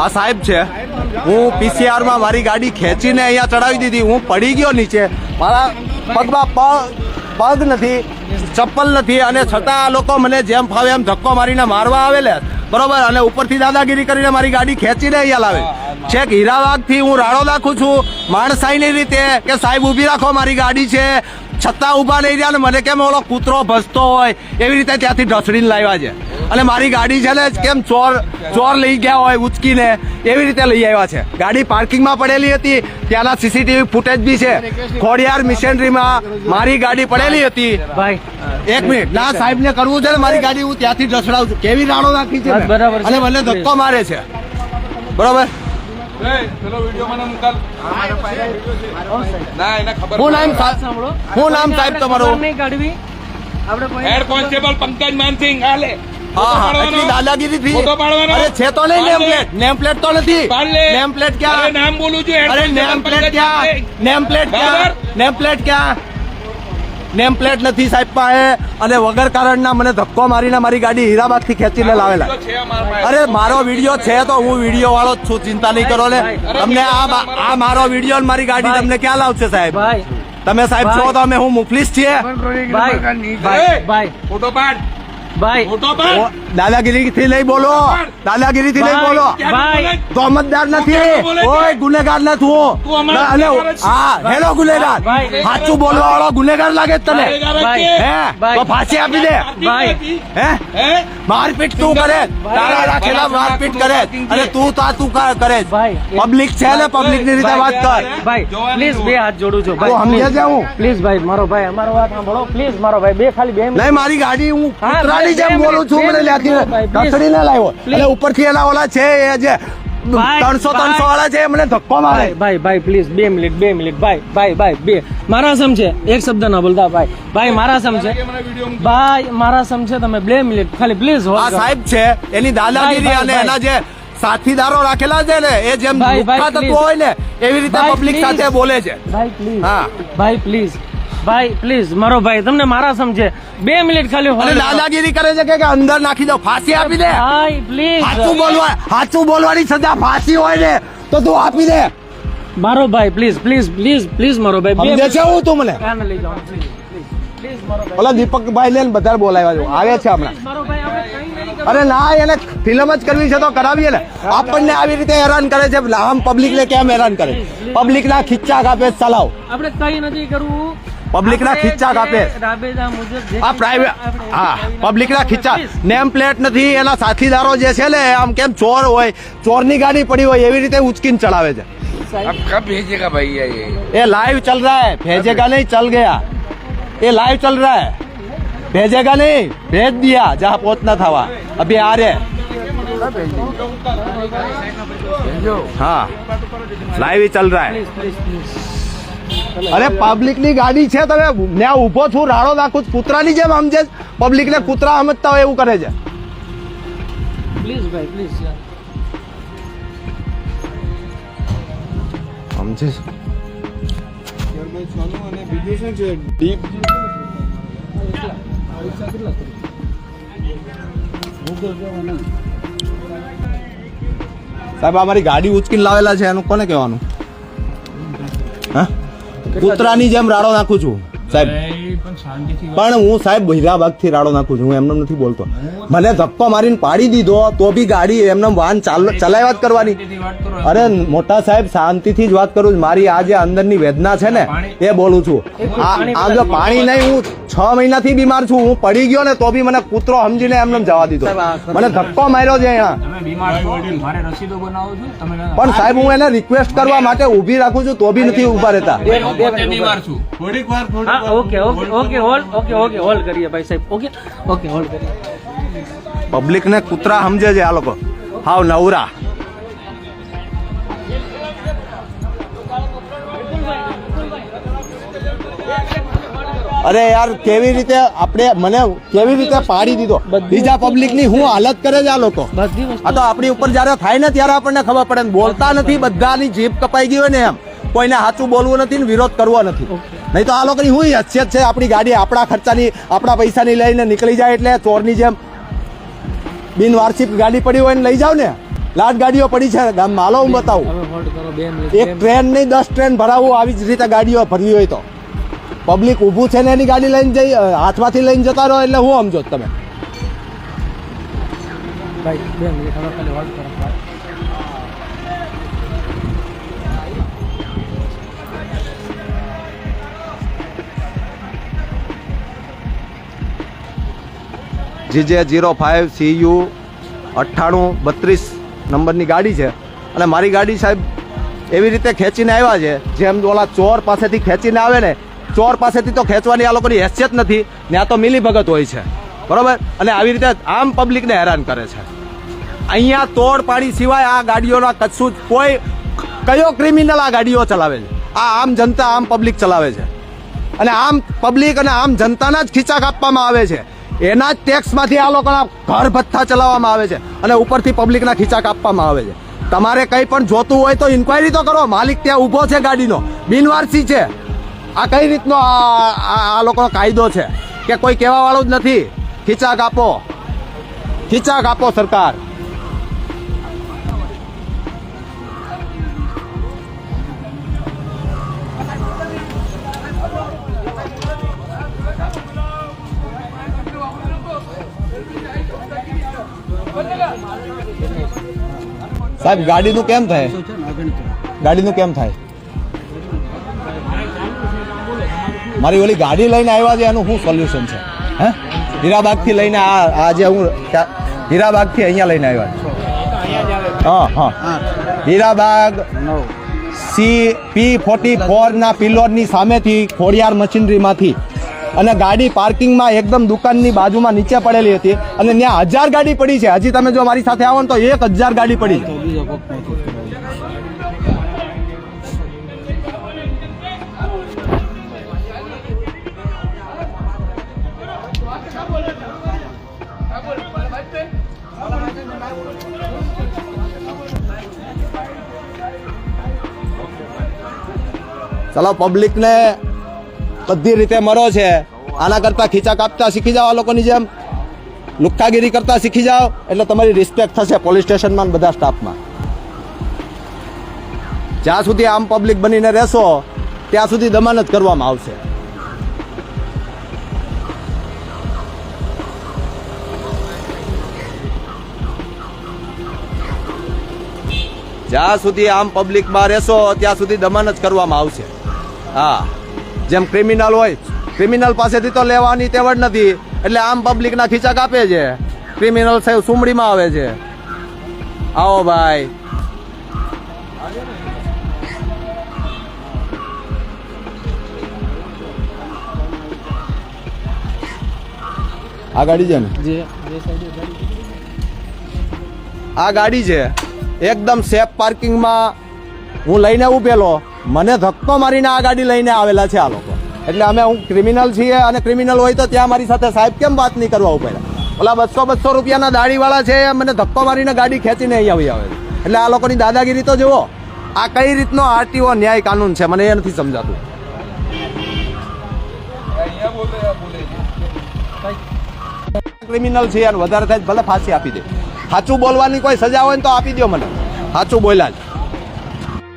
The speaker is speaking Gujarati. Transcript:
આ સાહેબ છે, હું PCR માં મારી ગાડી ખેંચીને અહીંયા ચડાવી દીધી, હું પડી ગયો નીચે, મારા પગમાં પગ નથી, ચપ્પલ નથી, અને છતાં આ લોકો મને જેમ ફાવે એમ ધક્કો મારીને મારવા આવેલા, બરોબર, અને ઉપરથી દાદાગીરી કરીને મારી ગાડી ખેંચીને અહીંયા લાવે. છેક હીરાવાગથી હું રાડો નાખું છું માણસાઈની રીતે કે સાહેબ ઊભી રાખો મારી ગાડી છે, છતાં ઊભા નહીં રહ્યા, ને મને કેમ ઓલો કૂતરો ભસતો હોય એવી રીતે ત્યાંથી ઢસડીને લાવ્યા છે, અને મારી ગાડી છે ને કેમ ચોર લઈ ગયા હોય ઉચકીને એવી રીતે લઈ આવ્યા છે. ગાડી પાર્કિંગમાં પડેલી હતી, ત્યાંના CCTV ફૂટેજ બી છે. ખોડિયાર મિશનરીમાં મારી ગાડી પડેલી હતી. ભાઈ એક મિનિટ, ના સાહેબ ને કરવું છે ને, મારી ગાડી હું ત્યાંથી ઢસડાવું છું, કેવી રાડો નાખી છે અને મને ધક્કો મારે છે, બરોબર. હું નામ સાહેબ તમારું? Head constable Pankaj Mansingh. હાલે દાદાગીરી થી અરે છે તો નહીં, નેમ પ્લેટ તો નથી. નેમ પ્લેટ ક્યાં? નામ બોલું છું. અરે નેમ પ્લેટ ક્યાં? નેમ પ્લેટ ક્યાં? નેમ પ્લેટ ક્યાં? નેમ પ્લેટ નથી સાહેબ પાસે, અને વગર કારણના મને ધક્કો મારીને મારી ગાડી હીરાબાગ થી ખેંચીને લાવેલા. અરે મારો વિડીયો છે તો હું વિડીયો વાળો જ છું, ચિંતા નહીં કરો ને. તમને આ મારો વિડીયો મારી ગાડી તમને ક્યાં લાવશે સાહેબ? તમે સાહેબ છો તો અમે હું મુફલીસ છીએ. ફોટો પાડ ભાઈ, દાદાગીરી થી નહીં બોલો, દાદાગીરી થી નહીં બોલો. તોમતદાર નથી, ઓય ગુનેગાર નથી. હા હેલો ગુનેગાર, સાચું બોલવા વાળો ગુનેગાર લાગે તને? હે તો ફાંસી આપી દે. હે મારપીટ તું કરે, તારા રાખેલા મારપીટ કરે, અને તું કરે. પબ્લિક છે ને, પબ્લિક ની રીતે વાત કર. ભાઈ પ્લીઝ બે હાથ જોડું છું ભાઈ, સમજે જાઉં પ્લીઝ ભાઈ, મારો ભાઈ અમારો વાત સાંભળો પ્લીઝ. મારો ભાઈ બે ખાલી 2 મિનિટ. નહીં મારી ગાડી હું કૂતરાની જેમ બોલું છું, મને ઢસડીને લાવ્યો, અને ઉપરથી એના ઓલા છે એ જે 300 વાળા છે મને ધક્કો મારે. ભાઈ પ્લીઝ 2 મિનિટ ભાઈ બે મારા સમજે, એક શબ્દ ના બોલતા ભાઈ મારા સમજે, ભાઈ મારા સમજે, તમે 2 મિનિટ ખાલી પ્લીઝ. આ સાહેબ છે એની દાદાગીરી અને એના જે સાથીદારો રાખેલા છે ને, એ જેમ મુખ્ય તત્વો હોય ને એવી રીતે પબ્લિક સાથે બોલે છે. ભાઈ પ્લીઝ, હા ભાઈ પ્લીઝ મારો ભાઈ તમને મારા સમજે, 2 મિનિટ ખાલી. દાદાગીરી કરે છે કે અંદર નાખી દો, ફાંસી આપી દે. ભાઈ પ્લીઝ, સાચું બોલવાની સજા ફાંસી હોય ને તો તું આપી દે. મારો ભાઈ પ્લીઝ મારો ભાઈ સમજે છે હું તું મને? લઈ જાઓ પ્લીઝ મારો ભાઈ. ઓલા દીપકભાઈ ને બધા બોલાવ્યા આવે છે હમણાં. મારો ભાઈ આપણે કઈ નહીં. અરે ના, એને ફિલ્મ જ કરવી છે તો કરાવીએ ને. આપણને આવી રીતે હેરાન કરે છે, આમ પબ્લિક ને કેમ હેરાન કરે? પબ્લિક ના ખીચ્ચા કાપે ચલાવ. આપણે કઈ નથી કરવું, પબ્લિક ના ખીચ્ચા કાપે. આ પ્રાઇવેટ, હા પબ્લિક ના ખીચ્ચા. નેમ પ્લેટ નથી, એના સાથીદારો જે છે ને આમ કેમ ચોર હોય, ચોરની ગાડી પડી હોય એવી રીતે ઉચકીને ચલાવે છે. अब कब भेजेगा भैया ये लाइव चल रहा है, भेजेगा नहीं, चल गया. ये लाइव चल रहा है, भेजेगा नहीं, भेज दिया जहाँ पहुंचना था वहाँ. अभी आ रहे. हाँ लाइव ही चल रहा है. અરે પબ્લિક ની ગાડી છે, તમે ત્યાં ઉભો છું, રાડો નાખું, કૂતરાની જેમ સમજે. પબ્લિક ને કૂતરા સમજતા હોય એવું કરે છે. પ્લીઝ ભાઈ પ્લીઝ સમજે સાહેબ અમારી ગાડી ઉચકીને લાવેલા છે, એનું કોને કહેવાનું? હા કૂતરાની જેમ રાડો નાખું છું સાહેબ, પણ હું સાહેબ હીરાબાગ થી રાડો નાખું છું, હું એમને નથી બોલતો. મને ધક્કો મારીને પાડી દીધો તો બી ગાડી એમને વાહન ચલાવ્યા જ કરવાની. અરે મોટા સાહેબ શાંતિથી જ વાત કરું છું, મારી આ જે અંદરની વેદના છે ને એ બોલું છું. આ જો પાણી નહીં, હું 6 મહિનાથી બીમાર છું, હું પડી ગયો ને તો બી મને કૂતરો સમજીને એમને જવા દીધો, મને ધક્કો માર્યો છે અહીંયા. પણ સાહેબ હું એને રિક્વેસ્ટ કરવા માટે ઉભી રાખું છું તો બી નથી ઉભા રહેતા. ઓકે હોલ્ડ કરીએ ભાઈ સાહેબ. ઓકે હોલ્ડ કરીએ. પબ્લિક ને કૂતરા સમજે છે આ લોકો, હાવ નવરા. અરે યાર કેવી રીતે આપણે મને કેવી રીતે પાડી દીધો, બીજા પબ્લિક ની હું હાલત કરે છે આ લોકો. આ તો આપણી ઉપર જયારે થાય ને ત્યારે આપણને ખબર પડે. બોલતા નથી, બધાની જીભ કપાઈ ગઈ હોય ને એમ. કોઈને સાચું બોલવું નથી ને વિરોધ કરવો નથી. નહીં તો આ લોકોની હું હસિયત છે, આપણી ગાડી આપણા ખર્ચાની આપણા પૈસાની લઈને નીકળી જાય એટલે ચોરની જેમ. બિનવાર્ષિક ગાડી પડી હોય ને લઈ જાવ ને, લાટ ગાડીઓ પડી છે ગામમાં, હાલો હું બતાવું. હવે હોલ્ડ કરો 2 મિનિટ. એક ટ્રેન નહીં 10 ટ્રેન ભરાવું આવી જ રીતે ગાડીઓ ભરવી હોય તો. પબ્લિક ઊભું છે ને એની ગાડી લઈને જઈ હાથમાંથી લઈને જતા રહો એટલે હું સમજો તમે. ભાઈ 2 મિનિટ હવે ખાલી હોલ્ડ કરો ભાઈ. GJ05 CU 9832 નંબરની ગાડી છે અને મારી ગાડી સાહેબ એવી રીતે ખેંચીને આવ્યા છે જેમ ઓલા ચોર પાસેથી ખેંચીને આવે ને, ચોર પાસેથી તો ખેંચવાની આ લોકોની હેસિયત નથી, ત્યાં તો મિલીભગત હોય છે, બરોબર. અને આવી રીતે આમ પબ્લિકને હેરાન કરે છે. અહીંયા તોડ પાડી સિવાય આ ગાડીઓના કશું કોઈ કયો ક્રિમિનલ આ ગાડીઓ ચલાવે છે? આ આમ જનતા આમ પબ્લિક ચલાવે છે અને આમ પબ્લિક અને આમ જનતાના જ ખીચા કાપવામાં આવે છે. એના જ ટેક્સમાંથી આ લોકોના ઘર ભથ્થા ચલાવવામાં આવે છે અને ઉપરથી પબ્લિકના ખીચા કાપવામાં આવે છે. તમારે કંઈ પણ જોતું હોય તો ઇન્ક્વાયરી તો કરો. માલિક ત્યાં ઊભો છે ગાડીનો, બિનવારસી છે. આ કઈ રીતનો આ લોકોનો કાયદો છે કે કોઈ કહેવા વાળું જ નથી? ખીચા કાપો, ખીચા કાપો સરકાર. સાહેબ ગાડીનું કેમ થાય? ગાડીનું કેમ થાય? મારી ઓલી ગાડી લઈને આવ્યા છે એનું શું સોલ્યુશન છે? હે, હીરાબાગથી લઈને આ જે હું હીરાબાગથી અહીંયા લઈને આવ્યા છે. હા, હીરાબાગ P44 ના પિલોરની સામેથી ખોડિયાર મશીનરીમાંથી, અને ગાડી પાર્કિંગમાં એકદમ દુકાનની બાજુમાં નીચે પડેલી હતી અને ત્યાં 1000 ગાડી પડી છે. હજી તમે જો મારી સાથે આવો ને તો 1000 ગાડી પડી છે. ચલો પબ્લિકને બધી રીતે મરો છે, આના કરતા ખીચા કાપતા શીખી જાઓ, આ લોકોની જેમ લુખ્ખાગીરી કરતા શીખી જાઓ એટલે તમારી રિસ્પેક્ટ થશે પોલીસ સ્ટેશનમાં બધા સ્ટાફમાં. જ્યાં સુધી આમ પબ્લિક બનીને રહેશો ત્યાં સુધી દમન જ કરવામાં આવશે. જ્યાં સુધી આમ પબ્લિકમાં રહેશો ત્યાં સુધી દમન જ કરવામાં આવશે. હા, જેમ ક્રિમિનલ હોય, ક્રિમિનલ પાસેથી તો લેવાની તેવડ નથી એટલે આમ પબ્લિકના ખીચા કાપે છે. ક્રિમિનલ સાહેબ સુમડીમાં આવે છે. આવો ભાઈ. આ ગાડી છે ને, આ ગાડી છે એકદમ સેફ પાર્કિંગમાં હું લઈને ઉભેલો, મને ધક્કો મારીને આ ગાડી લઈને આવેલા છે આ લોકો. એટલે અમે હું ક્રિમિનલ છીએ અને ક્રિમિનલ હોય તો ત્યાં મારી સાથે સાહેબ કેમ વાત નહીં કરવા ઉભેલા? ઓલા 200 રૂપિયાના દાઢીવાળા છે મને ધક્કો મારીને ગાડી ખેંચીને અહીંયા આવે છે. એટલે આ લોકોની દાદાગીરી તો જુઓ. આ કઈ રીતનો આરટીઓ ન્યાય કાનૂન છે મને એ નથી સમજાતું. ક્રિમિનલ છે અને વધારે થાય ભલે ફાંસી આપી દે. સાચું બોલવાની કોઈ સજા હોય ને તો આપી દો મને. સાચું બોલ્યા જ.